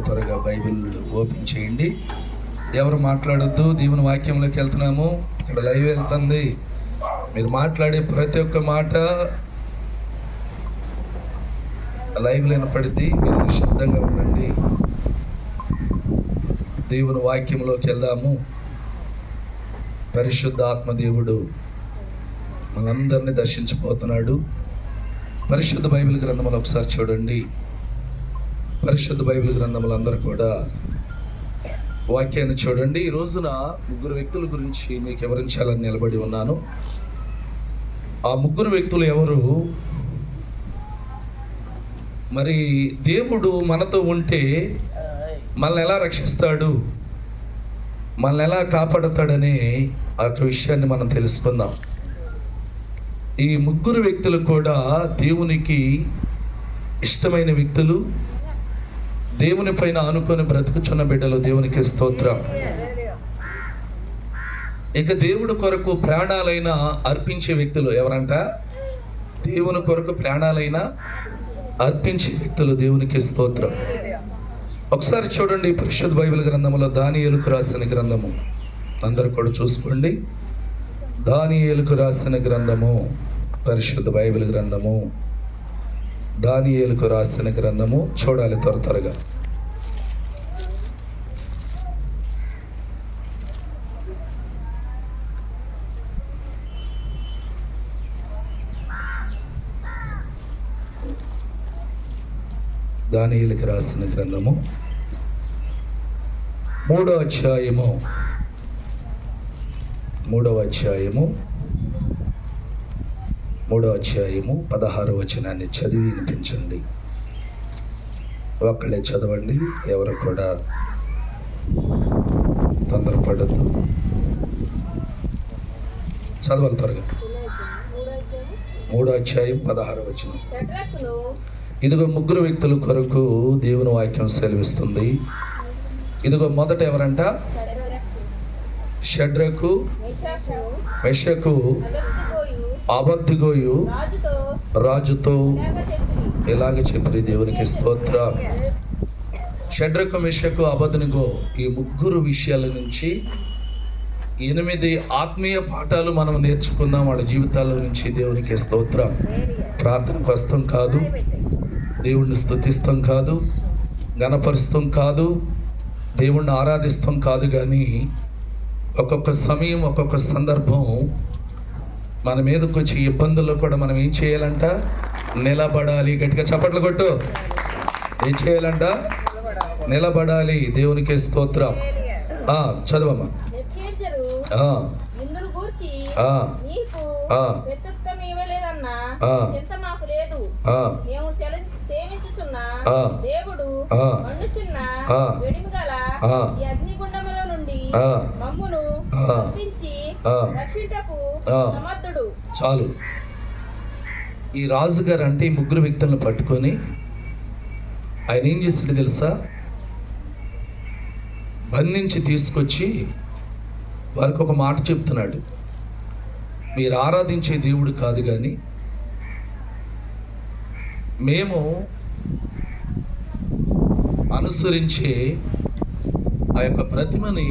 త్వరగా Bible open చేయండి. ఎవరు మాట్లాడొద్దు. దేవుని వాక్యంలోకి వెళ్తున్నాము. ఇక్కడ లైవ్ వెళ్తుంది. మీరు మాట్లాడే ప్రతి ఒక్క మాట లైవ్ వినపడితే మీరు నిశ్శబ్దంగా ఉండండి. దేవుని వాక్యంలోకి వెళ్దాము. పరిశుద్ధ ఆత్మదేవుడు మనందరినీ దర్శించబోతున్నాడు. పరిశుద్ధ బైబిల్ గ్రంథములు ఒకసారి చూడండి. పరిశుద్ధ బైబిల్ గ్రంథములు అందరూ కూడా వాక్యాన్ని చూడండి. ఈ రోజున ముగ్గురు వ్యక్తుల గురించి మీకు వివరించాలని నిలబడి ఉన్నాను. ఆ ముగ్గురు వ్యక్తులు ఎవరు? మరి దేవుడు మనతో ఉంటే మనల్ని ఎలా రక్షిస్తాడు, మనల్ని ఎలా కాపాడుతాడనే ఆ విషయాన్ని మనం తెలుసుకుందాం. ఈ ముగ్గురు వ్యక్తులు కూడా దేవునికి ఇష్టమైన వ్యక్తులు, దేవుని పైన ఆనుకొని బ్రతుకుచున్న బిడ్డలు. దేవునికి స్తోత్రం. ఇక దేవుడి కొరకు ప్రాణాలైనా అర్పించే వ్యక్తులు ఎవరంట? దేవుని కొరకు ప్రాణాలైనా అర్పించే వ్యక్తులు. దేవునికి స్తోత్రం. ఒకసారి చూడండి పరిశుద్ధ బైబిల్ గ్రంథములో దానియేలుకు రాసిన గ్రంథము అందరూ కూడా చూసుకోండి. దానియేలుకు రాసిన గ్రంథము, పరిశుద్ధ బైబిల్ గ్రంథము, దానియేలుకు రాసిన గ్రంథము చూడాలి త్వరగా. దానియేలుకు రాసిన గ్రంథము 3వ అధ్యాయము 16వ వచనాన్ని చదివి వినిపించండి. ఒక్కళ్ళే చదవండి, ఎవరు కూడా తొందరపడద్దు. చదవాలి త్వరగా. 3వ అధ్యాయం 16వ వచనం. ఇదిగో ముగ్గురు వ్యక్తుల కొరకు దేవుని వాక్యం సెలవిస్తుంది. ఇదిగో మొదట ఎవరంట? షడ్రకు, మెషకు, అబద్ధిగోయు రాజుతో ఇలాగ చెప్పి. దేవునికి స్తోత్రం. షడ్రకు, మెషకు, అబద్ధిగో ఈ ముగ్గురు విషయాల నుంచి 8 ఆత్మీయ పాఠాలు మనం నేర్చుకుందాం వాళ్ళ జీవితాల నుంచి. దేవునికి స్తోత్రం. ప్రార్థనకు వస్తాం కాదు, దేవుణ్ణి స్తుతిస్తాం కాదు, ఘనపరుస్తాం కాదు, దేవుణ్ణి ఆరాధిస్తాం కాదు, కానీ ఒక్కొక్క సమయం ఒక్కొక్క సందర్భం మన మీదకి వచ్చి ఇబ్బందుల్లో కూడా మనం ఏం చేయాలంట? నిలబడాలి. గట్టిగా చప్పట్లు కొట్టు. ఏం చేయాలంట? నిలబడాలి. దేవునికి స్తోత్రం. చదవమ్మా. చాలు. ఈ రాజుగారు అంటే ఈ ముగ్గురు వ్యక్తులను పట్టుకొని ఆయన ఏం చేస్తాడు తెలుసా? బంధించి తీసుకొచ్చి వారికి ఒక మాట చెప్తున్నాడు. మీరు ఆరాధించే దేవుడు కాదు, కానీ మేము అనుసరించే ఆ యొక్క ప్రతిమని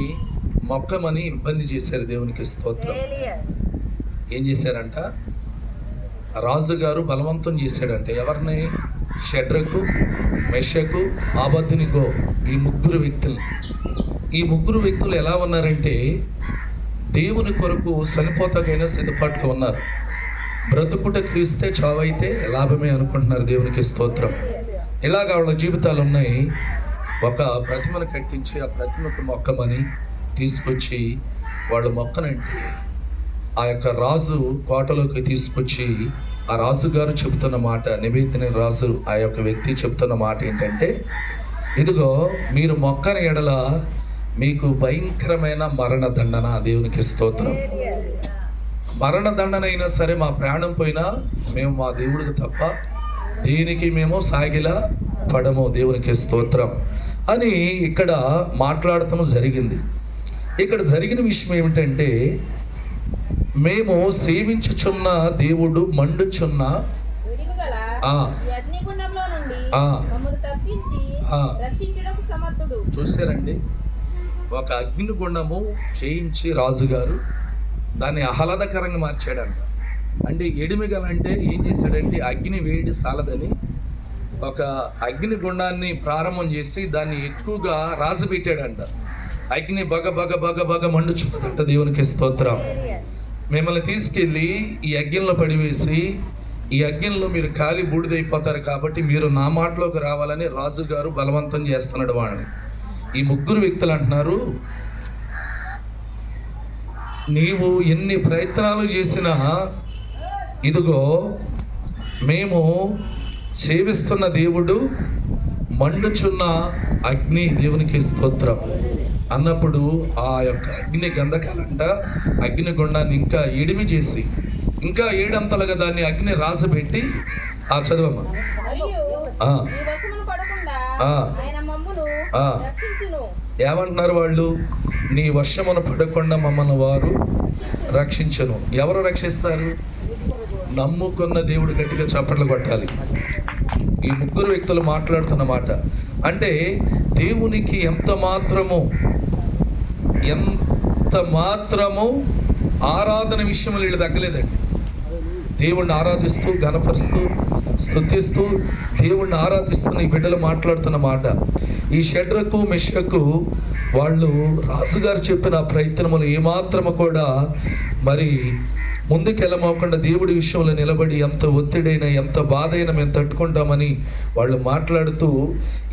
మొక్కమని ఇబ్బంది చేశారు. దేవునికి స్తోత్రం. ఏం చేశారంట? రాజుగారు బలవంతం చేశాడంటే ఎవరిని? షడ్రకు, మెషకు, అబద్ధిగో ఈ ముగ్గురు వ్యక్తులు. ఈ ముగ్గురు వ్యక్తులు ఎలా ఉన్నారంటే దేవుని కొరకు చనిపోతాకైనా సిద్ధపాటుగా ఉన్నారు. బ్రతుకుట క్రీస్తే, చావైతే లాభమే అనుకుంటున్నారు. దేవునికి స్తోత్రం. ఇలాగ వాళ్ళ జీవితాలు ఉన్నాయి. ఒక ప్రతిమను కట్టించి ఆ ప్రతిమకు మొక్కమని తీసుకొచ్చి వాళ్ళు మొక్కనంటే ఆ యొక్క రాజు కోటలోకి తీసుకొచ్చి ఆ రాజుగారు చెబుతున్న మాట, నివేదిని రాజు ఆ యొక్క వ్యక్తి చెప్తున్న మాట ఏంటంటే, ఇదిగో మీరు మొక్కని ఎడల మీకు భయంకరమైన మరణ దండన. దేవునికి స్తోత్రం. మరణ దండన అయినా సరే, మా ప్రాణం పోయినా మేము మా దేవుడికి తప్ప దీనికి మేము సాగిలా పడము. దేవునికి స్తోత్రం అని ఇక్కడ మాట్లాడటం జరిగింది. ఇక్కడ జరిగిన విషయం ఏమిటంటే, మేము సేవించుచున్న దేవుడు మండుచున్న రక్షించుటకు సమర్థుడు. చూసారండి, ఒక అగ్నిగుండము చేయించి రాజుగారు దాన్ని ఆహ్లాదకరంగా మార్చాడంట. అంటే ఎడిమిగలంటే ఏం చేశాడంటే అగ్ని వేడి సాలదని ఒక అగ్నిగుండాన్ని ప్రారంభం చేసి దాన్ని ఎక్కువగా రాజు పెట్టాడంట. అగ్ని బగ బగ బగ బగ మండుచున్నదంట. దేవునికి స్తోత్రం. మిమ్మల్ని తీసుకెళ్ళి ఈ అగ్నిలో పడివేసి ఈ అగ్నిలో మీరు కాలి బూడిదైపోతారు కాబట్టి మీరు నా మాటలోకి రావాలని రాజుగారు బలవంతం చేస్తున్నాడు వాళ్ళని. ఈ ముగ్గురు వ్యక్తులు అంటున్నారు, నీవు ఎన్ని ప్రయత్నాలు చేసినా ఇదిగో మేము సేవిస్తున్న దేవుడు మండుచున్న అగ్ని, దేవునికి స్తోత్రం అన్నప్పుడు ఆ యొక్క అగ్ని గంధకాలంట అగ్నిగుండాన్ని ఇంకా ఎడిమి చేసి ఇంకా ఏడంతలుగా దాన్ని అగ్ని రాసబెట్టి చదవమ్మా. ఏమంటున్నారు వాళ్ళు? నీ వశమున పడకుండా మమ్మల్ని వారు రక్షించను. ఎవరు రక్షిస్తారు? నమ్ముకున్న దేవుడు. గట్టిగా చప్పట్లు కొట్టాలి. ఈ ముగ్గురు వ్యక్తులు మాట్లాడుతున్న మాట అంటే దేవునికి ఎంత మాత్రము ఆరాధన విషయంలో వీళ్ళు తగ్గలేదండి. దేవుణ్ణి ఆరాధిస్తూ గణపరుస్తూ స్తుతిస్తూ దేవుణ్ణి ఆరాధిస్తున్న ఈ బిడ్డలు మాట్లాడుతున్న మాట. ఈ షడ్రకు మెషకు వాళ్ళు రాజుగారు చెప్పిన ప్రయత్నములు ఏమాత్రము కూడా మరి ముందుకెళ్ళమోకుండా దేవుడి విషయంలో నిలబడి ఎంత ఒత్తిడైనా ఎంత బాధ అయినా మేము తట్టుకుంటామని వాళ్ళు మాట్లాడుతూ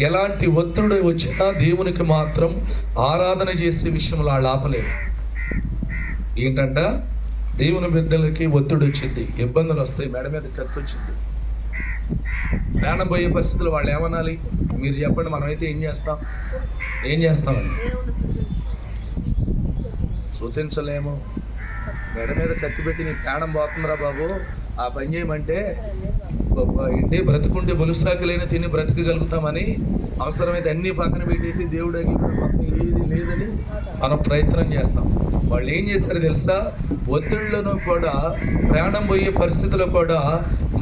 ఎలాంటి ఒత్తిడి వచ్చినా దేవునికి మాత్రం ఆరాధన చేసే విషయంలో వాళ్ళు ఆపలేరు. ఏంటంట, దేవుని బిడ్డలకి ఒత్తిడి వచ్చింది, ఇబ్బందులు వస్తాయి, మెడ మీద కత్తి వచ్చింది, ప్రాణం పోయే పరిస్థితులు. వాళ్ళు ఏమనాలి? మీరు చెప్పండి. మనమైతే ఏం చేస్తామని సూచించలేము. మెడ మీద కత్తి పెట్టి నీ ప్రాణం పోతుందిరా బాబు, ఆ పని చేయమంటే ఏంటి, బ్రతుకుంటే బొలుసాకులైనా తిని బ్రతకగలుగుతామని అవసరమైతే అన్ని పక్కన పెట్టేసి దేవుడు ఏది లేదని మనం ప్రయత్నం చేస్తాం. వాళ్ళు ఏం చేశారు తెలుసా? ఒత్తిళ్లను కూడా, ప్రాణం పోయే పరిస్థితుల్లో కూడా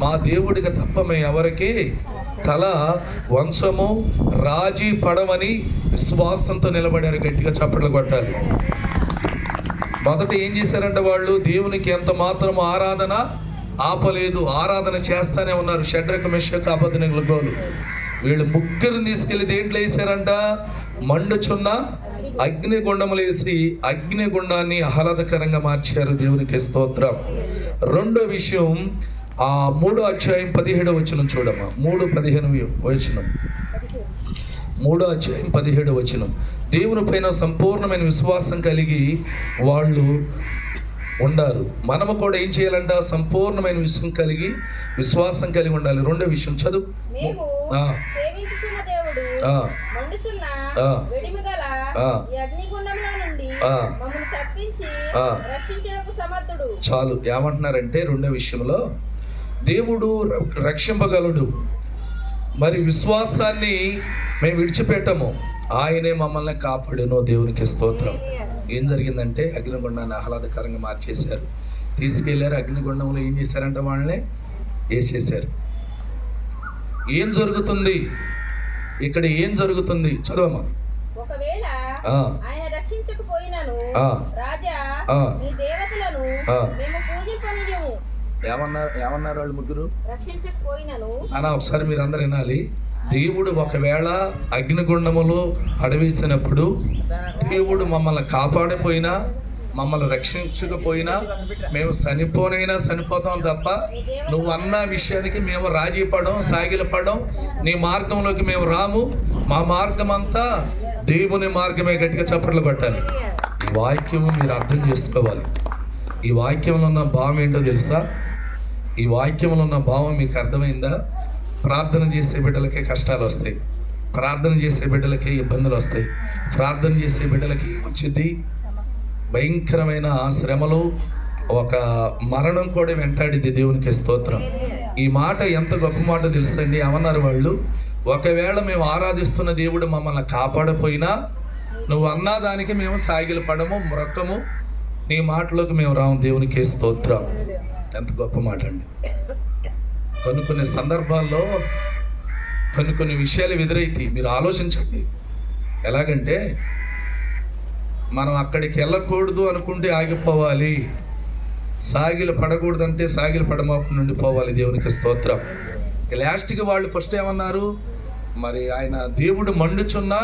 మా దేవుడికి తప్ప మేము ఎవరికి తల వంశము రాజీ పడమని విశ్వాసంతో నిలబడారు. గట్టిగా చప్పట్లు కొట్టాలి. మొదట ఏం చేశారంటే వాళ్ళు దేవునికి ఎంత మాత్రం ఆరాధన ఆపలేదు, ఆరాధన చేస్తానే ఉన్నారు. షడ్రకు మెషకు అబేద్నెగోలు వీళ్ళు ముగ్గురిని తీసుకెళ్లి దేంట్లో వేసారంట? మండుచున్న అగ్నిగుండములు వేసి అగ్నిగుండాన్ని ఆహ్లాదకరంగా మార్చారు. దేవునికి స్తోత్రం. రెండో విషయం 3వ అధ్యాయం 17వ వచనం చూడమ్మా. 3:15 వచనం. 3వ అధ్యాయం 17వ వచనం. దేవుని పైన సంపూర్ణమైన విశ్వాసం కలిగి వాళ్ళు ఉండారు. మనము కూడా ఏం చేయాలంట? సంపూర్ణమైన విశ్వాసం కలిగి ఉండాలి. రెండో విషయం చదువు. చాలు. ఏమంటున్నారంటే రెండో విషయంలో దేవుడు రక్షింపగలడు. మరి విశ్వాసాన్ని మేము విడిచిపెట్టము, ఆయనే మమ్మల్ని కాపాడును. దేవునికి స్తోత్రం. ఏం జరిగిందంటే అగ్నిగుండాన్ని ఆహ్లాదకరంగా మార్చేశారు. తీసుకెళ్లారు. అగ్నిగుండంలో ఏం చేశారంటే వాళ్ళని వేసేశారు. ఏం జరుగుతుంది ఇక్కడ? ఏం జరుగుతుంది? చదవమ్మా. ఒకవేళ ఆయన రక్షించకపోయినను రాజా నీ దేవతలను మేము పూజింపనియ్యము. ఏమన్నారు వాళ్ళు ముగ్గురు? రక్షించకపోయినను ఒకసారి మీరు అందరు వినాలి. దేవుడు ఒకవేళ అగ్నిగుండములో అడవేసినప్పుడు దేవుడు మమ్మల్ని కాపాడిపోయినా, మమ్మల్ని రక్షించకపోయినా, మేము చనిపోతాం తప్ప నువ్వు అన్న విషయానికి మేము రాజీ పడం, సాగిలపడం, నీ మార్గంలోకి మేము రాము. మా మార్గం అంతా దేవుని మార్గమే. గట్టిగా చప్పట్లు కొట్టాలి. ఈ వాక్యము మీరు అర్థం చేసుకోవాలి. ఈ వాక్యంలో ఉన్న భావం ఏంటో తెలుసా? ఈ వాక్యంలో ఉన్న భావం మీకు అర్థమైందా? ప్రార్థన చేసే బిడ్డలకే కష్టాలు వస్తాయి, ప్రార్థన చేసే బిడ్డలకే ఇబ్బందులు వస్తాయి, ప్రార్థన చేసే బిడ్డలకి వచ్చింది భయంకరమైన శ్రమలు, ఒక మరణం కూడా వెంటాడిద్ది. దేవునికి స్తోత్రం. ఈ మాట ఎంత గొప్ప మాట తెలుసండి. ఏమన్నారు వాళ్ళు? ఒకవేళ మేము ఆరాధిస్తున్న దేవుడు మమ్మల్ని కాపాడపోయినా నువ్వు అన్నా దానికి మేము సాగిలపడము, మ్రొక్కము, నీ మాటలోకి మేము రాము. దేవునికి స్తోత్రం. ఎంత గొప్ప మాట అండి. కొన్ని సందర్భాల్లో కొన్ని విషయాలు ఎదురైతాయి. మీరు ఆలోచించండి. ఎలాగంటే మనం అక్కడికి వెళ్ళకూడదు అనుకుంటే ఆగిపోవాలి, సాగిలు పడకూడదంటే సాగిలు పడమాపు నుండి పోవాలి. దేవునికి స్తోత్రం. లాస్ట్కి వాళ్ళు ఫస్ట్ ఏమన్నారు, మరి ఆయన దేవుడు మండుచున్న,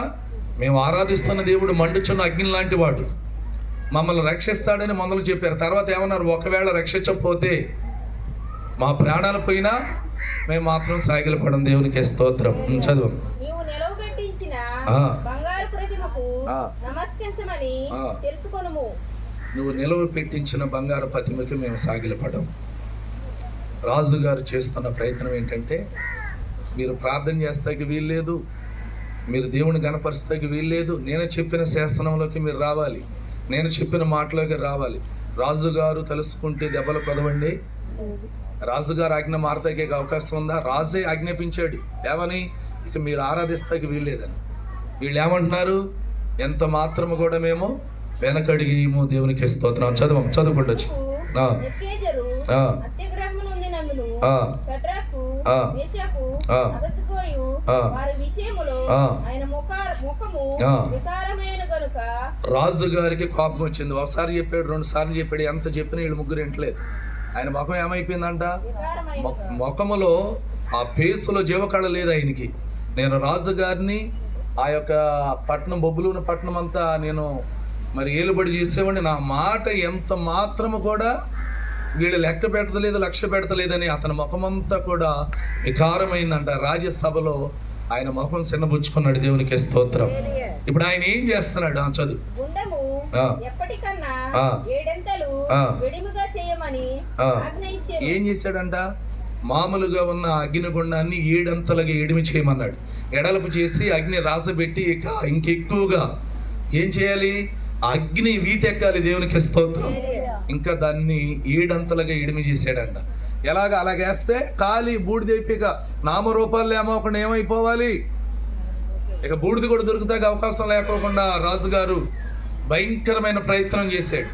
మేము ఆరాధిస్తున్న దేవుడు మండుచున్న అగ్ని లాంటి వాడు, మమ్మల్ని రక్షిస్తాడని మొదలు చెప్పారు. తర్వాత ఏమన్నారు, ఒకవేళ రక్షించకపోతే మా ప్రాణాలు పోయినా మేము మాత్రం సాగిలు పడం. దేవునికి స్తోత్రం. చదువు. నీవు నిలవబెట్టించిన బంగారు ప్రతిమకు నమస్కరించమని తెలుసుకొనుము. నువ్వు నిలవ పెట్టించిన బంగారు ప్రతిమకి మేము సాగిలపడం. రాజుగారు చేస్తున్న ప్రయత్నం ఏంటంటే, మీరు ప్రార్థన చేస్తాకి వీల్లేదు, మీరు దేవుని గణపరుస్తాకి వీల్లేదు, నేను చెప్పిన శాసనంలోకి మీరు రావాలి, నేను చెప్పిన మాటలోకి రావాలి. రాజుగారు తెలుసుకుంటే దెబ్బలు కొదవండి. రాజుగారు ఆజ్ఞ మారతాకే అవకాశం ఉందా? రాజే ఆజ్ఞాపించాడు ఏమని, ఇక మీరు ఆరాధిస్తాకి వీల్లేదని. వీళ్ళు ఏమంటున్నారు, ఎంత మాత్రము కూడా మేము వెనకడిగేమో. దేవునికి స్తోత్రం. చదువుకుంటొచ్చు. రాజు గారికి కోపం వచ్చింది. ఒకసారి చెప్పాడు, 2 సార్లు చెప్పాడు. ఎంత చెప్పినా వీళ్ళు ముగ్గురు ఇంటలేదు. ఆయన ముఖం ఏమైపోయిందంట, ముఖములో ఆ పేసులో జీవకళ లేదు ఆయనకి. నేను రాజుగారిని ఆ యొక్క పట్టణం, బొబ్బులూని పట్టణం అంతా నేను మరి ఏలుబడి చేసేవాడిని, నా మాట ఎంత మాత్రము కూడా వీళ్ళు లెక్క పెట్టలేదు, లక్ష్య పెడతలేదని అతని ముఖమంతా కూడా వికారమైందంట. రాజ్యసభలో ఆయన ముఖం చిన్నబుచ్చుకున్నాడు. దేవునికి స్తోత్రం. ఇప్పుడు ఆయన ఏం చేస్తున్నాడు? చదువు. ఏం చేశాడంట, మామూలుగా ఉన్న అగ్నిగుండాన్ని 7 అంతలుగా ఎడిమి చేయమన్నాడు. ఎడలపు చేసి అగ్ని రాసబెట్టి ఇంకెక్కువగా ఏం చేయాలి, అగ్ని వీటెక్కాలి. దేవునికి స్తోత్రం. ఇంకా దాన్ని 7 అంతలుగా ఎడిమి చేశాడంట. అలాగేస్తే ఖాళీ బూడిద అయిపోయిక నామరూపాలు ఏమోకుండా ఏమైపోవాలి, ఇక బూడిద కూడా దొరుకుతాక అవకాశం లేకోకుండా రాజుగారు భయంకరమైన ప్రయత్నం చేశాడు.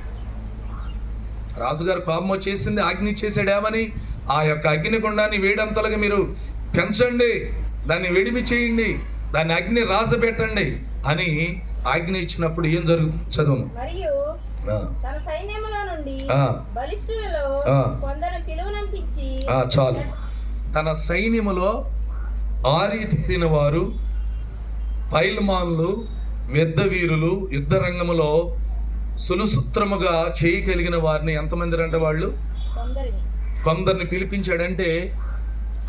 రాజుగారు కోపం వచ్చేసింది, ఆజ్ఞ చేశాడు ఏమని, ఆ యొక్క అగ్నిగుండాన్ని 7 అంతలుగా మీరు పెంచండి, దాన్ని వెడిమి చేయండి, దాన్ని అగ్ని రాజబెట్టండి అని ఆజ్ఞ ఇచ్చినప్పుడు ఏం జరుగుతుంది? చదువు. చాలు. తన సైన్యములో ఆరితేరిన వారు, పైల్మాన్లు, యుద్ధ వీరులు, యుద్ధ రంగములో సులుసూత్రముగా చేయగలిగిన వారిని ఎంతమంది అంటే వాళ్ళు కొందరిని పిలిపించాడంటే,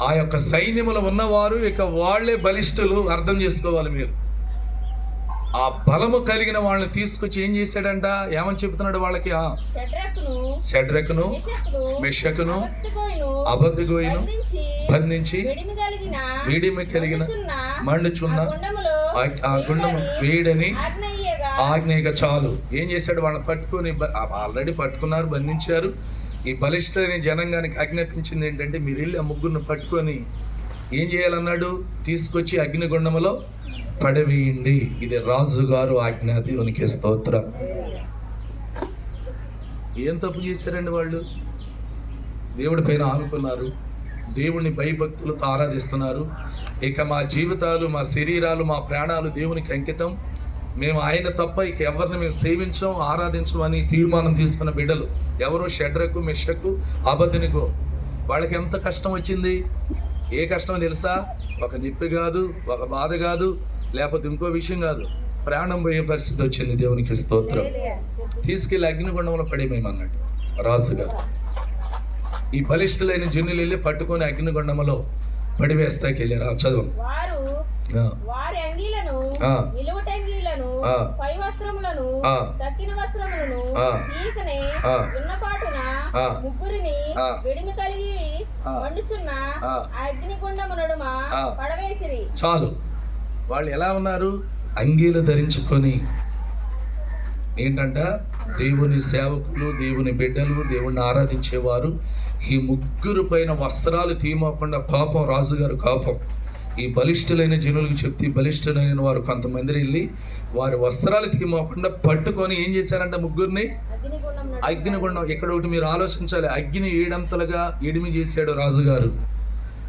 ఆ యొక్క సైన్యములో ఉన్నవారు ఇక వాళ్ళే బలిష్ఠులు. అర్థం చేసుకోవాలి మీరు. ఆ బలము కలిగిన వాళ్ళని తీసుకొచ్చి ఏం చేశాడంట, ఏమని చెప్తున్నాడు వాళ్ళకి, షడ్రకును, మెషకును, అబద్దుగోయును బంధించి వేడిమి కలిగిన మండుచున్న ఆ గుండము వేడని ఆజ్ఞగా. చాలు. ఏం చేశాడు, వాళ్ళని పట్టుకొని, ఆల్రెడీ పట్టుకున్నారు, బంధించారు. ఈ బలిష్ఠులైన జనంగానికి ఆజ్ఞాపించింది ఏంటంటే, మీరు వెళ్ళి ఆ ముగ్గురిని పట్టుకొని ఏం చేయాలన్నాడు, తీసుకొచ్చి అగ్నిగుండములో పడవేయండి. ఇది రాజుగారు ఆజ్ఞ. దేవునికి స్తోత్రం. ఏం తప్పు చేశారండి వాళ్ళు? దేవుడి పైన ఆనుకున్నారు, దేవుని భయభక్తులతో ఆరాధిస్తున్నారు. ఇక మా జీవితాలు, మా శరీరాలు, మా ప్రాణాలు దేవునికి అంకితం, మేము ఆయన తప్ప ఇక ఎవరిని మేము సేవించం, ఆరాధించం అని తీర్మానం తీసుకున్న బిడ్డలు ఎవరు? షడ్రకు, మెషకు, అబద్దునిగో. వాళ్ళకి ఎంత కష్టం వచ్చింది? ఏ కష్టం తెలుసా? ఒక నిప్పి కాదు, ఒక బాధ కాదు, లేకపోతే ఇంకో విషయం కాదు, ప్రాణం పోయే పరిస్థితి వచ్చింది. దేవునికి స్తోత్రం. తీసుకెళ్ళి అగ్నిగుండంలో పడేమేమన్నాడు రాజుగారు. ఈ బలిష్ఠులైన జనులు వెళ్ళి పట్టుకొని అగ్నిగుండంలో పడివేస్తాకి వెళ్ళారు. చదువు. చాలు. వాళ్ళు ఎలా ఉన్నారు? అంగీలు ధరించుకొని, ఏంటంట, దేవుని సేవకులు, దేవుని బిడ్డలు, దేవుణ్ణి ఆరాధించేవారు. ఈ ముగ్గురు పైన వస్త్రాలు తీయకుండా కోపం, రాజుగారు కోపం. ఈ బలిష్ఠులైన జనులకు చెప్తే, బలిష్ఠులైన వారు కొంతమంది వెళ్ళి వారి వస్త్రాలు తీయకుండా పట్టుకొని ఏం చేశారంట, ముగ్గురిని అగ్నిగుండం. ఇక్కడ ఒకటి మీరు ఆలోచించాలి, అగ్ని 7 అంతలుగా ఎడిమి చేశాడు రాజుగారు.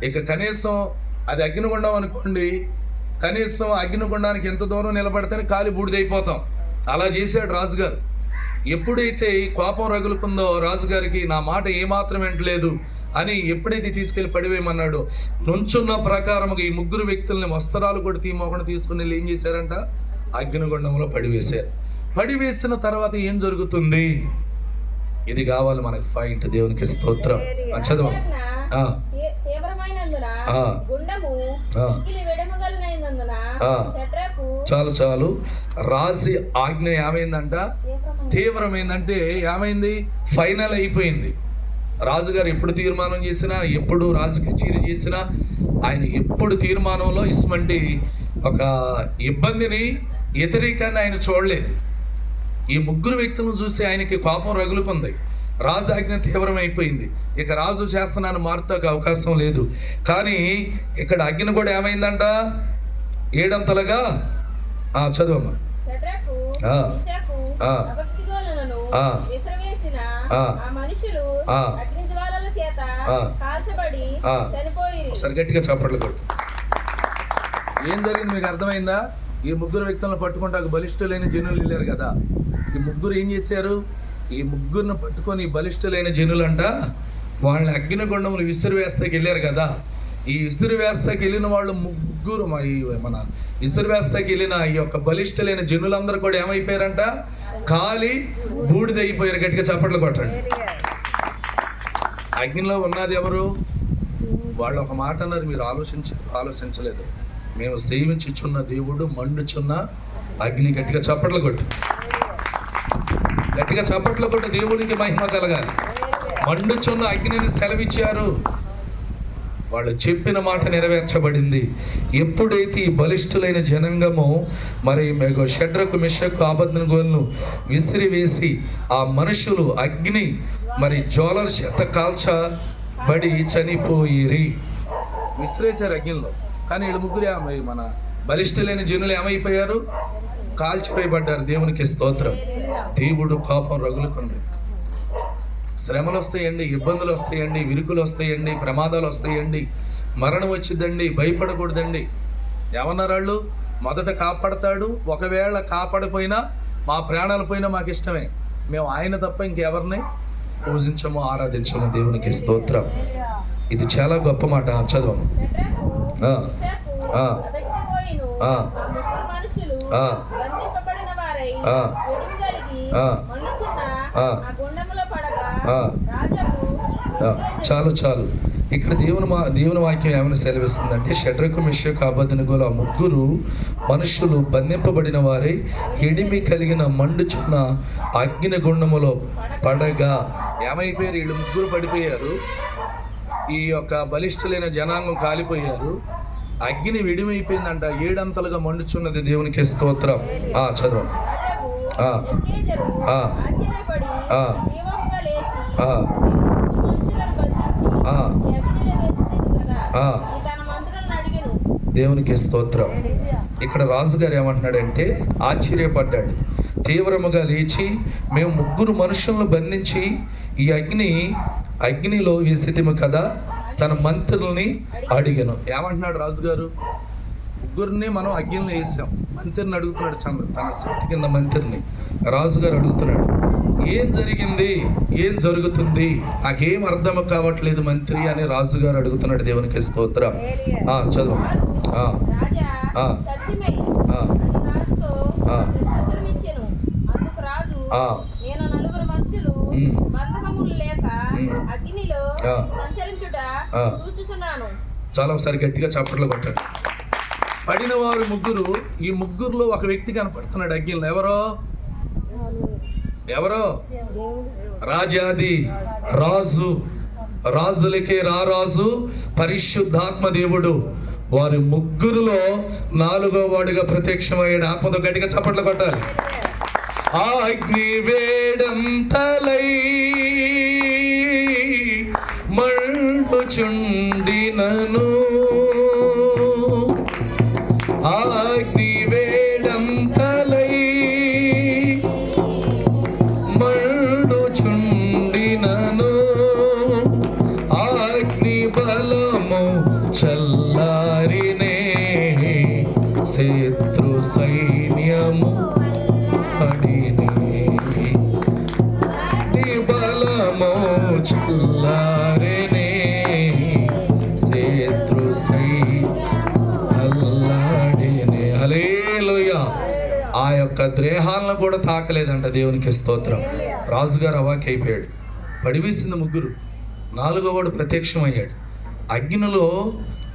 ఇక కనీసం అది అగ్నిగుండం అనుకోండి, కనీసం అగ్నిగుండానికి ఎంత దూరం నిలబడితేనే కాలి బూడిదైపోతాం. అలా చేశాడు రాజుగారు. ఎప్పుడైతే ఈ కోపం రగులుకుందో రాజుగారికి, నా మాట ఏమాత్రం వింటలేదు అని ఎప్పుడైతే తీసుకెళ్లి పడివేయమన్నాడో, నుంచున్న ప్రకారముగా ఈ ముగ్గురు వ్యక్తుల్ని వస్త్రాలు కూడా తీమోకుండా తీసుకుని వెళ్ళి ఏం చేశారంట, అగ్నిగుండంలో పడివేశారు. పడివేసిన తర్వాత ఏం జరుగుతుంది, ఇది కావాలి మనకి పాయింట్. దేవునికి స్తోత్రం. చదవం. చాలు రాజు ఆజ్ఞ ఏమైందంట, తీవ్రమైందంటే ఏమైంది, ఫైనల్ అయిపోయింది. రాజుగారు ఎప్పుడు తీర్మానం చేసినా, ఎప్పుడు రాజుకి చీర చేసినా, ఆయన ఎప్పుడు తీర్మానంలో ఇటువంటి ఒక ఇబ్బందిని, వ్యతిరేకాన్ని ఆయన చూడలేదు. ఈ ముగ్గురు వ్యక్తులను చూసి ఆయనకి కోపం రగులుకుంది. రాజు ఆజ్ఞ తీవ్రమైపోయింది. ఇక రాజు శాసనాన్ని మార్చక అవకాశం లేదు. కానీ ఇక్కడ అగ్ని కూడా ఏమైందంట, ఏడంతలుగా. చదువమ్మా. సరి గట్టిగా చప్పట్లు కొట్టు. ఏం జరిగింది మీకు అర్థమైందా? ఈ ముగ్గురు వ్యక్తులను పట్టుకుంటే బలిష్ఠులైన జనులు వెళ్ళారు కదా. ఈ ముగ్గురు ఏం చేశారు, ఈ ముగ్గురిని పట్టుకొని బలిష్ఠులైన జనులంట వాళ్ళని అగ్నిగుండములు విసిరివేస్తాకి వెళ్ళారు కదా. ఈ విసిరివేస్తాకి వెళ్ళిన వాళ్ళు ముగ్గురు, మన విసిరివేస్తాకి వెళ్ళిన ఈ యొక్క బలిష్ఠులైన జనులందరూ కూడా ఏమైపోయారంట, కాలి బూడిదైపోయారు. గట్టిగా చప్పట్లు కొట్టండి. అగ్నిలో ఉన్నది ఎవరు? వాళ్ళు ఒక మాట అన్నారు, మీరు ఆలోచించలేదు. మేము సేవించుచున్న దేవుడు మండుచున్న అగ్ని. గట్టిగా చప్పట్లు కొట్టు, గట్టిగా చప్పట్లు కొట్టు. దేవునికి మహిమ కలగాలి. మండుచున్న అగ్నిని సెలవిచ్చారు. వాళ్ళు చెప్పిన మాట నెరవేర్చబడింది. ఎప్పుడైతే ఈ బలిష్ఠులైన జనాంగము మరి షడ్రకు మెషకు అబేద్నెగోలను విసిరివేసి ఆ మనుషులు అగ్ని మరి జ్వాలల చేత కాల్చబడి చనిపోయిరి. విసిరేశారు అగ్నిలో. కానీ వీళ్ళు ముగ్గురు మన బలిష్ఠులైన జనులు ఏమైపోయారు, కాల్చిపోయబడ్డారు. దేవునికి స్తోత్రం. దేవుడు కోపం రగులుకుంది. శ్రమలు వస్తాయండి, ఇబ్బందులు వస్తాయండి, విరుకులు వస్తాయండి, ప్రమాదాలు వస్తాయండి, మరణం వచ్చిందండి. భయపడకూడదండి. ఏమన్నారు వాళ్ళు, మొదట కాపాడతాడు, ఒకవేళ కాపాడిపోయినా మా ప్రాణాలు పోయినా మాకు ఇష్టమే, మేము ఆయన తప్ప ఇంకెవరిని పూజించము, ఆరాధించము. దేవునికి స్తోత్రం. ఇది చాలా గొప్ప మాట. చదవము. చాలు. ఇక్కడ దేవుని వాక్యం ఏమైనా సెలవిస్తుందంటే, షడ్రకు మెషకు అబేద్నెగోలు ఆ ముగ్గురు మనుషులు బంధింపబడిన వారై ఎడిమి కలిగిన మండుచున్న అగ్నిగుండములో పడగా ఏమైపోయారు, వీళ్ళు ముగ్గురు పడిపోయారు. ఈ యొక్క బలిష్ఠులైన జనాంగం కాలిపోయారు. అగ్ని విడిమైపోయిందంట, ఏడంతలుగా మండుచున్నది. దేవునికి స్తోత్రం. చదవండి. దేవునికి స్తోత్రం. ఇక్కడ రాజుగారు ఏమంటున్నాడంటే, ఆశ్చర్యపడ్డాడు. తీవ్రముగా లేచి, మేము ముగ్గురు మనుషులను బంధించి ఈ అగ్నిలో వేసితిము కదా, తన మంత్రుల్ని అడిగాను. ఏమంటున్నాడు రాజుగారు, ముగ్గురిని మనం అగ్నిలో వేసాం. మంత్రిని అడుగుతున్నాడు, తన శక్తి కింద మంత్రిని రాజుగారు అడుగుతున్నాడు, ఏం జరిగింది, ఏం జరుగుతుంది, నాకేం అర్థం కావట్లేదు మంత్రి అని రాజుగారు అడుగుతున్నాడు. దేవునికి స్తోత్రం. చదువు. చాలా ఒకసారి గట్టిగా చప్పట్లు కొట్టాడు. పడిన వారు ముగ్గురు. ఈ ముగ్గురులో ఒక వ్యక్తి కనపడుతున్నాడు అగ్నిలో. ఎవరో రాజాది రాజు, రాజులకే రారాజు, పరిశుద్ధాత్మ దేవుడు. వారి ముగ్గురులో 4వ వాడుగా ప్రత్యక్షమయ్యాడు. ఆత్మతో గట్టిగా చప్పట్లు కొట్టాలి. ఆ అగ్ని వేడంతలై మండుచుండినను, ఆ అగ్ని వేడంతలై మండుచుండినను, ఆ అగ్ని బలము చల్లారి హల్లెలూయా. ఆ యొక్క దేహాలను కూడా తాకలేదంట. దేవునికి స్తోత్రం. రాజుగారు అవాక్ అయిపోయాడు. పడివేసింది ముగ్గురు. 4వ వాడు ప్రత్యక్షమయ్యాడు. అగ్నిలో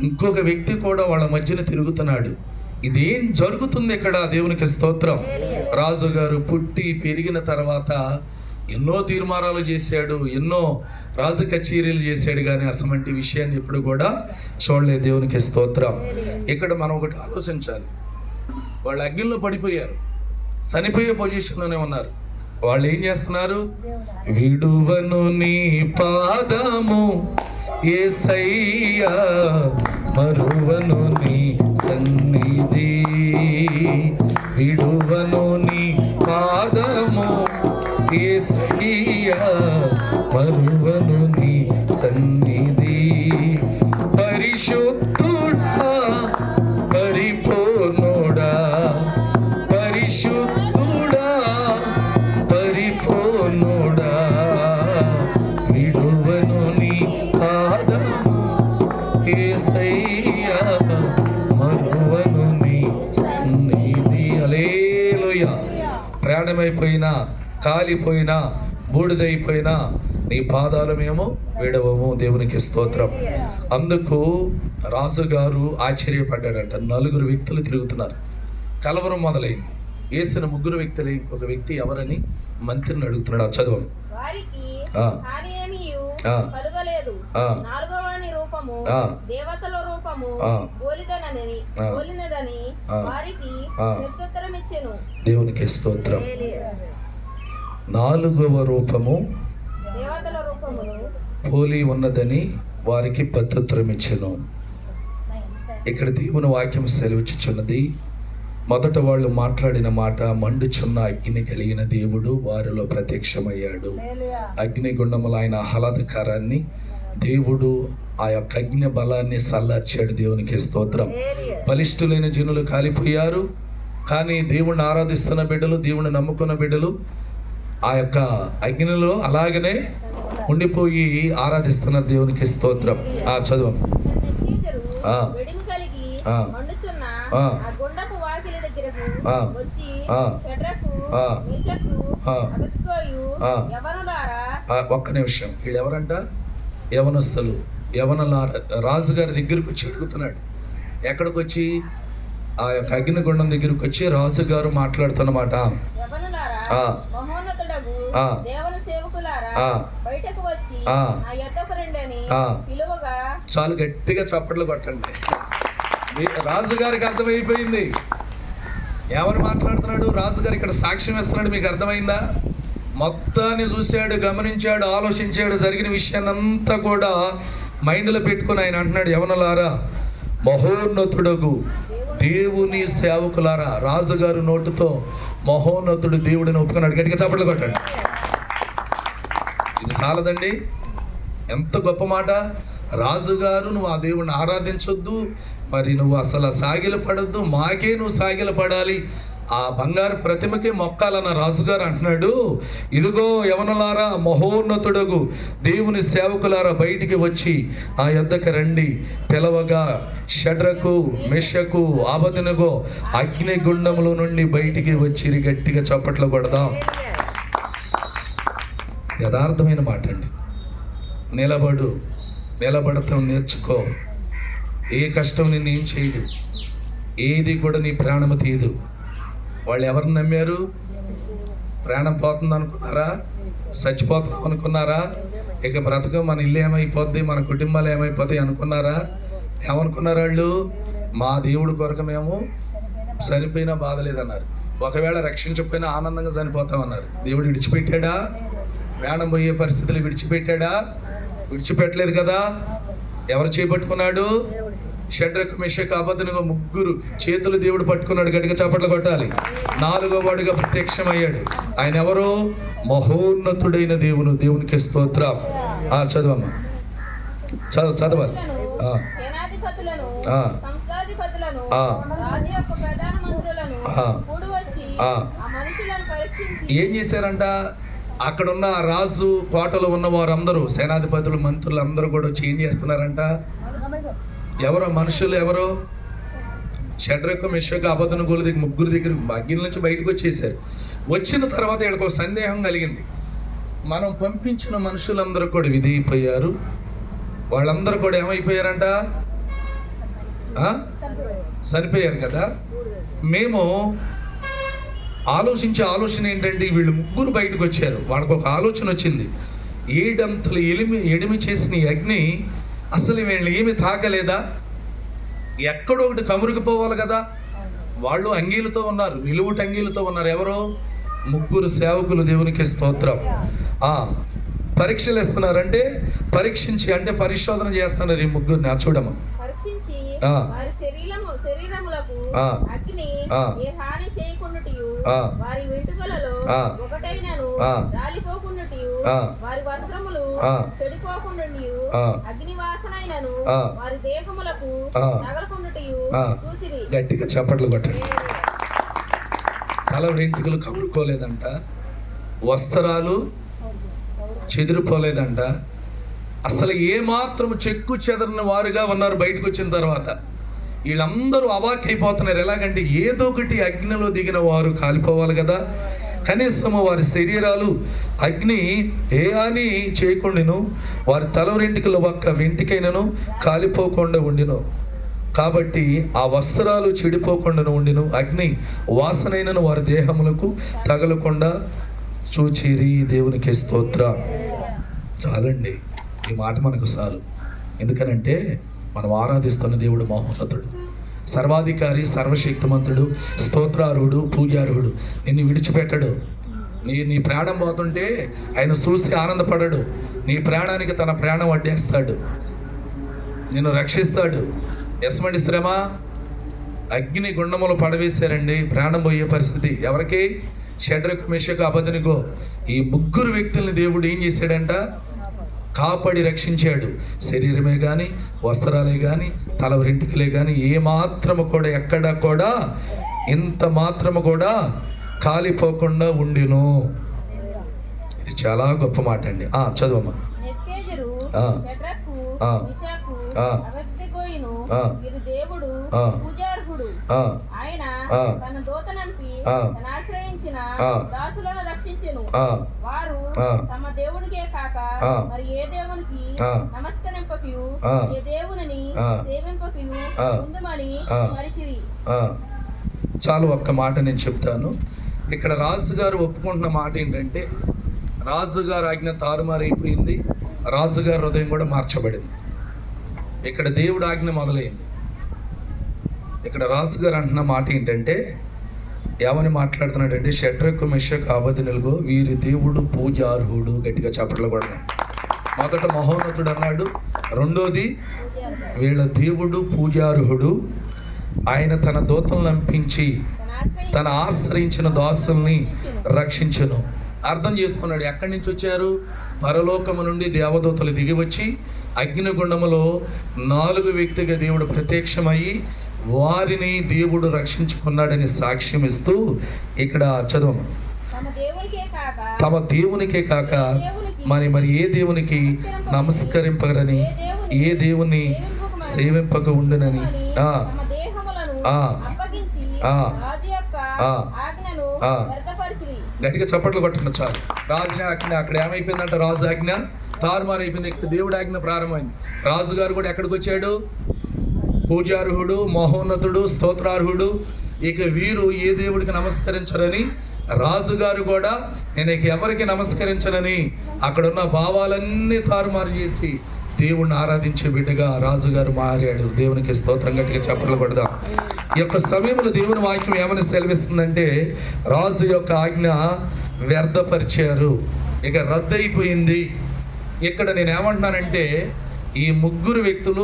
ఇంకొక వ్యక్తి కూడా వాళ్ళ మధ్యన తిరుగుతున్నాడు. ఇదేం జరుగుతుంది ఇక్కడ? దేవునికి స్తోత్రం. రాజుగారు పుట్టి పెరిగిన తర్వాత ఎన్నో తీర్మానాలు చేశాడు, ఎన్నో రాజు కచేరీలు చేశాడు, కానీ అసమంటి విషయాన్ని ఎప్పుడు కూడా చూడలేదు. దేవునికి స్తోత్రం. ఇక్కడ మనం ఒకటి ఆలోచించాలి. వాళ్ళు అగ్నిలో పడిపోయారు, చనిపోయే పొజిషన్లోనే ఉన్నారు. వాళ్ళు ఏం చేస్తున్నారు? విడువను నీ పాదము యేసయ్యా, మరువను నీ సన్నిధి, విడువను నీ పాదము యేసయ్యా, మరువను నీ సన్నిధి, పరిశుద్ధుడా పరిపూర్ణుడా, పరిశుద్ధుడా పరిపూర్ణుడా, విడువను నీ పాదము యేసయ్యా, మరువను నీ సన్నిధి. హల్లెలూయా. ప్రాణమైపోయినా, కాలిపోయినా, బూడిదైపోయినా నీ పాదాలు మేము విడవము. దేవునికి స్తోత్రం. అందుకు రాజుగారు ఆశ్చర్యపడ్డాడంట. 4 వ్యక్తులు తిరుగుతున్నారు. కలవరం మొదలైంది. వేసిన 3 వ్యక్తులు ఇంకొక వ్యక్తి ఎవరని మంత్రిని అడుగుతున్నాడు. చదువు. వారికి హాని ఏమీయు కలుగలేదు. 4వ వాని రూపము దేవతల రూపము పోలినదని వారికి ప్రత్యుత్తరం ఇచ్చెను. దేవునికి స్తోత్రం. 4వ రూపము దేవతల రూపమును పోలి ఉన్నదని వారికి ప్రత్యుత్తరం ఇచ్చెను. ఇక్కడ దేవుని వాక్యం సెలవిచ్చుచున్నది. మొదట వాళ్ళు మాట్లాడిన మాట, మండుచున్న అగ్ని కలిగిన దేవుడు వారిలో ప్రత్యక్షమయ్యాడు. అగ్నిగుండములు ఆయన ఆహ్లాదకరాన్ని దేవుడు ఆ యొక్క అగ్ని బలాన్ని సల్లార్చాడు. దేవునికి స్తోత్రం. బలిష్ఠులైన జనులు కాలిపోయారు, కానీ దేవుణ్ణి ఆరాధిస్తున్న బిడ్డలు, దేవుణ్ణి నమ్ముకున్న బిడ్డలు ఆ యొక్క అగ్నిలో అలాగనే ఉండిపోయి ఆరాధిస్తున్నారు. దేవునికి స్తోత్రం. చదువు. ఒక్క నిమిషం. వీళ్ళు ఎవరంట? యవనస్తులు. రాజుగారి దగ్గరకు వచ్చి అడుగుతున్నాడు. ఎక్కడికి వచ్చి? ఆ యొక్క అగ్నిగుండం దగ్గరకు వచ్చి రాజుగారు మాట్లాడుతున్నమాట. చాలు గట్టిగా చప్పట్లు కొట్టండి. రాజుగారికి అర్థమైపోయింది ఎవరు మాట్లాడుతున్నాడు. రాజుగారు ఇక్కడ సాక్ష్యం ఇస్తున్నాడు. మీకు అర్థమైందా? మొత్తాన్ని చూశాడు, గమనించాడు, ఆలోచించాడు. జరిగిన విషయాన్ని అంతా కూడా మైండ్లో పెట్టుకుని ఆయన అంటున్నాడు, యవనులారా, మహోన్నతుడగు దేవుని సేవకులారా. రాజుగారు నోటుతో మహోన్నతుడు దేవుడిని ఒప్పుకున్నాడు. గట్టిగా చప్పట్లు కొట్టాడు. ఇది చాలదండి? ఎంత గొప్ప మాట. రాజుగారు నువ్వు ఆ దేవుడిని ఆరాధించొద్దు, మరి నువ్వు అసలు సాగిల పడొద్దు, మాకే నువ్వు సాగిల పడాలి, ఆ బంగారు ప్రతిమకే మొక్కాలన్న రాజుగారు అంటున్నాడు, ఇదిగో యవనులారా, మహోన్నతుడగు దేవుని సేవకులారా, బయటికి వచ్చి ఆ యొద్దకు రండి. పిలవగా షడ్రకు, మెషకు, అబేద్నెగో అగ్నిగుండముల నుండి బయటికి వచ్చి గట్టిగా చప్పట్లు కొడదాం. యథార్థమైన మాట అండి. నిలబడతాం నేర్చుకో. ఏ కష్టం నిన్ను ఏం చేయదు, ఏది కూడా నీ ప్రాణము తీయదు. వాళ్ళు ఎవరిని నమ్మారు? ప్రాణం పోతుంది అనుకున్నారా? చచ్చిపోతున్నాం అనుకున్నారా? ఇక బ్రతకం, మన ఇల్లు ఏమైపోద్ది, మన కుటుంబాలు ఏమైపోతాయి అనుకున్నారా? ఏమనుకున్నారు వాళ్ళు? మా దేవుడి కొరకు మేము చనిపోయినా బాధ లేదన్నారు. ఒకవేళ రక్షించకపోయినా ఆనందంగా చనిపోతామన్నారు. దేవుడు విడిచిపెట్టాడా? ప్రాణం పోయే పరిస్థితులు విడిచిపెట్టాడా? విడిచిపెట్టలేదు కదా. ఎవరు చేపట్టుకున్నాడు? షడ్రకు, మెషకు, అబేద్నెగో 3 చేతులు దేవుడు పట్టుకున్నాడు. గట్టిగా చప్పట్లు కొట్టాలి. 4వ వాడుగా ప్రత్యక్షమయ్యాడు. ఆయన ఎవరు? మహోన్నతుడైన దేవునికి స్తోత్రం. చదవమ్మా, చదవాలి. ఏం చేశారంట? అక్కడున్న రాజు కోటలో ఉన్న వారందరూ, సేనాధిపతులు, మంత్రులు అందరూ కూడా వచ్చి ఏం చేస్తున్నారంట? ఎవరో మనుషులు, ఎవరో షడ్రకు మెషకు అబద్ధనగోల దగ్గర ముగ్గురు దగ్గర అగ్ని నుంచి బయటకు వచ్చేసారు. వచ్చిన తర్వాత వీళ్ళకి ఒక సందేహం కలిగింది. మనం పంపించిన మనుషులందరూ కూడా విధైపోయారు, వాళ్ళందరూ కూడా ఏమైపోయారంట? సరిపోయారు కదా. మేము ఆలోచన ఏంటంటే వీళ్ళు ముగ్గురు బయటకు వచ్చారు. వాళ్ళకు ఒక ఆలోచన వచ్చింది, 7 అంతలు ఎడిమి చేసిన ఈ అగ్ని అసలు వీళ్ళు ఏమి తాకలేదా? ఎక్కడో ఒకటి కమురుకుపోవాలి కదా. వాళ్ళు అంగీలతో ఉన్నారు, నిలువుట అంగీలతో ఉన్నారు. ఎవరు? ముగ్గురు సేవకులు. దేవునికి స్తోత్రం. పరీక్షలు ఇస్తున్నారంటే పరీక్షించి అంటే పరిశోధన చేస్తున్నారు ఈ ముగ్గురిని. చూడమ్మా, పరీక్షించి వారి శరీరములకు అగ్ని ఏ హాని చేయకుండాటియు వారి వెంట్రుకలలో ఒకటైనను రాలిపోకుండాటియు వారి వస్త్రములు చెడిపోకుండాటియు అగ్ని వాసనైనను వారి దేహములకు తగలకుండాటియు చూసిరి. గట్టిగా చప్పట్లు కొట్టండి. తల వెంట్రుకలు కమ్ముకోలేదంట, వస్త్రాలు చెదిరిపోలేదంట, అసలు ఏమాత్రం చెక్కు చెదరని వారుగా ఉన్నారు. బయటకు వచ్చిన తర్వాత వీళ్ళందరూ అవాక్కైపోతున్నారు. ఎలాగంటే ఏదో ఒకటి అగ్నిలో దిగిన వారు కాలిపోవాలి కదా, కనీసము వారి శరీరాలు అగ్ని ఏ హాని చేయకుండాను, వారి తల వెంట్రుకల ఒక్క వెంటికైనను కాలిపోకుండా ఉండిను. కాబట్టి ఆ వస్త్రాలు చెడిపోకుండా ఉండిను, అగ్ని వాసనైనను వారి దేహములకు తగలకుండా చూచిరి. దేవునికి స్తోత్రం. చాలండి, ఈ మాట మనకు చాలు. ఎందుకనంటే మనం ఆరాధిస్తున్న దేవుడు మహోన్నతుడు, సర్వాధికారి, సర్వశక్తిమంతుడు, స్తోత్రార్హుడు, పూజార్హుడు. నిన్ను విడిచిపెట్టడు. నీ ప్రాణం పోతుంటే ఆయన చూసి ఆనందపడడు. నీ ప్రాణానికి తన ప్రాణం అడ్డేస్తాడు, నిన్ను రక్షిస్తాడు. ఎస్మండి శ్రమ, అగ్ని గుండములు పడవేశారండి, ప్రాణం పోయే పరిస్థితి. ఎవరికి? షడ్రకు మెషకు అబద్ధనగో ఈ ముగ్గురు వ్యక్తుల్ని దేవుడు ఏం చేశాడంట? కాపాడి రక్షించాడు. శరీరమే కానీ, వస్త్రాలే కానీ, తల వెంట్రుకలే కానీ ఏ మాత్రము కూడా ఎక్కడ కూడా ఇంత మాత్రము కూడా కాలిపోకుండా ఉండిను. ఇది చాలా గొప్ప మాట అండి. చదువమ్మా. దేవుడు పూజార్హుడు, ఆయన తన దూతనంపి ఆశ్రయించిన దాసులను రక్షించెను. వారు తమ దేవునికే కాక మరి ఏ దేవునికి నమస్కరింపకయు ఏ దేవుని సేవింపకయు ఉందమని మరిచిరి. చాలు, ఒక్క మాట నేను చెప్తాను. ఇక్కడ రాజుగారు ఒప్పుకుంటున్న మాట ఏంటంటే, రాజుగారు ఆజ్ఞ తారుమారైపోయింది, రాజుగారి హృదయం కూడా మార్చబడింది. ఇక్కడ దేవుడు ఆజ్ఞ మొదలైంది. ఇక్కడ రాజుగారు అంటున్న మాట ఏంటంటే, ఏమని మాట్లాడుతున్నాడంటే, షడ్రకు మెషకు అబద్ధనగో వీరి దేవుడు పూజార్హుడు. గట్టిగా చప్పట్లు కూడా. మొదట మహోన్నతుడు అన్నాడు, రెండోది వీళ్ళ దేవుడు పూజార్హుడు, ఆయన తన దూతలను పంపించి తన ఆశ్రయించిన దాసుల్ని రక్షించును. అర్థం చేసుకున్నాడు. ఎక్కడి నుంచి వచ్చారు? పరలోకము నుండి దేవదూతలు దిగి వచ్చి అగ్నిగుండములో 4 వ్యక్తిగా దేవుడు ప్రత్యక్షమయ్యి వారిని దేవుడు రక్షించుకున్నాడని సాక్ష్యం ఇస్తూ ఇక్కడ చదువు. తమ దేవునికే కాక మరి ఏ దేవునికి నమస్కరింపరని, ఏ దేవుని సేవింపక ఉండునని గట్టిగా చప్పట్లు కొట్టుకున్న చాలు. రాజు ఆజ్ఞ అక్కడ ఏమైపోయిందంట? రాజు ఆజ్ఞ తారుమారు అయిపోయింది. ఇక్కడ దేవుడి ఆజ్ఞ ప్రారంభమైంది. రాజుగారు కూడా ఎక్కడికి వచ్చాడు? పూజార్హుడు, మహోన్నతుడు, స్తోత్రార్హుడు. ఇక వీరు ఏ దేవుడికి నమస్కరించరని, రాజుగారు కూడా నేను ఇక ఎవరికి నమస్కరించనని అక్కడున్న భావాలన్నీ తారుమారు చేసి దేవుణ్ణి ఆరాధించే బిడ్డగా రాజుగారు మారాడు. దేవునికి స్తోత్రం. గట్టిగా చప్పట్లు కొడదాం. ఈ యొక్క సమయంలో దేవుని వాక్యం ఏమని సెలవిస్తుందంటే, రాజు యొక్క ఆజ్ఞ వ్యర్థపరిచారు, ఇక రద్దయిపోయింది. ఇక్కడ నేను ఏమంటున్నానంటే, ఈ ముగ్గురు వ్యక్తులు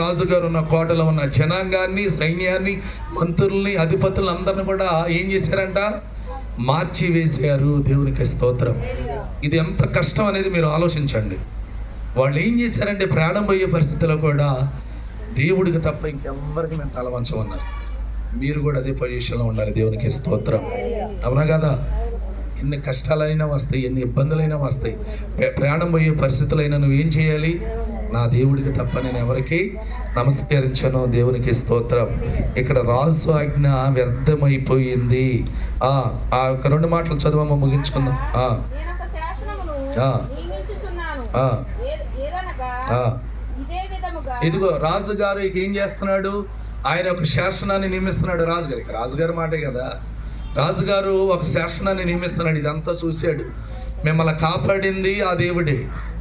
రాజుగారు ఉన్న కోటలో ఉన్న జనాంగాన్ని, సైన్యాన్ని, మంత్రుల్ని, అధిపతులను అందరిని కూడా ఏం చేశారంట? మార్చి వేశారు. దేవునికి స్తోత్రం. ఇది ఎంత కష్టం అనేది మీరు ఆలోచించండి. వాళ్ళు ఏం చేశారంటే, ప్రాణం పోయే పరిస్థితిలో కూడా దేవుడికి తప్ప ఇంకెవ్వరికి మేము తలవంచమన్నారు. మీరు కూడా అదే పొజిషన్లో ఉండాలి. దేవునికి స్తోత్రం. అవునా కదా? ఎన్ని కష్టాలైనా వస్తాయి, ఎన్ని ఇబ్బందులైనా వస్తాయి, ప్రాణం పోయే పరిస్థితులైనా నువ్వేం చేయాలి? నా దేవుడికి తప్ప నేను ఎవరికి నమస్కరించను. దేవునికి స్తోత్రం. ఇక్కడ రాజు ఆజ్ఞ వ్యర్థమైపోయింది. ఆ ఒక 2 మాటలు చదవమ్మ, ముగించుకుందాం. నేనొక శాసనమును నియమించుచున్నాను. ఏదనగా ఇదే విధముగా. ఇదిగో రాజుగారు ఇక ఏం చేస్తున్నాడు? ఆయన ఒక శాసనాన్ని నియమిస్తున్నాడు. రాజుగారికి, రాజుగారి మాటే కదా, రాజుగారు ఒక శాసనాన్ని నియమిస్తున్నాడు. ఇదంతా చూశాడు. మిమ్మల్ని కాపాడింది ఆ దేవుడే,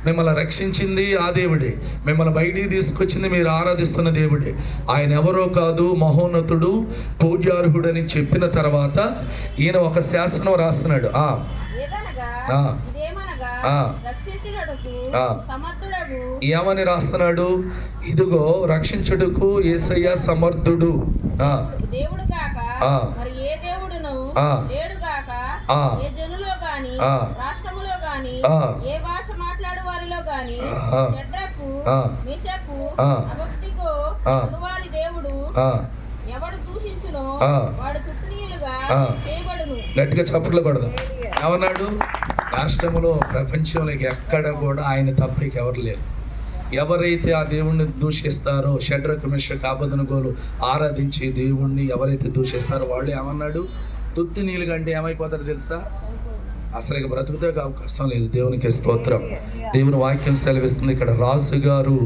మిమ్మల్ని రక్షించింది ఆ దేవుడే, మిమ్మల్ని బయటికి తీసుకొచ్చింది మీరు ఆరాధిస్తున్న దేవుడే. ఆయన ఎవరో కాదు, మహోన్నతుడు, పూజ్యార్హుడు అని చెప్పిన తర్వాత ఈయన ఒక శాసనం రాస్తున్నాడు. ఏమని రాస్తున్నాడు? ఇదిగో రక్షించుటకు యేసయ్య సమర్థుడు. దేవుడు కాక మరి ఏ దేవుడును లేడు గాక, ఏ జనులో గాని రాష్ట్రములో గాని ఏ భాష మాట్లాడు వారిలో గాని షడ్రకు మెషకు అబద్ధిగో అనువారి దేవుడు ఎవడు దూషించునో వాడు తుత్నీయులుగా చేయబడును. గట్టిగా చప్పట్లు కొడదాం. ఏమన్నాడు? రాష్ట్రంలో, ప్రపంచంలోకి ఎక్కడ కూడా ఆయన తప్ప ఎవరు లేరు. ఎవరైతే ఆ దేవుణ్ణి దూషిస్తారో, షడ్రకు మెషకు అబేద్నెగోలు ఆరాధించి దేవుణ్ణి ఎవరైతే దూషిస్తారో వాళ్ళు ఏమన్నాడు? తుత్తి నీళ్ళు కంటే ఏమైపోతారో తెలుసా? అసలు ఇక బ్రతుకుతే అవకాశం లేదు. దేవునికి స్తోత్రం. దేవుని వాక్యం సెలవిస్తుంది. ఇక్కడ రాజుగారు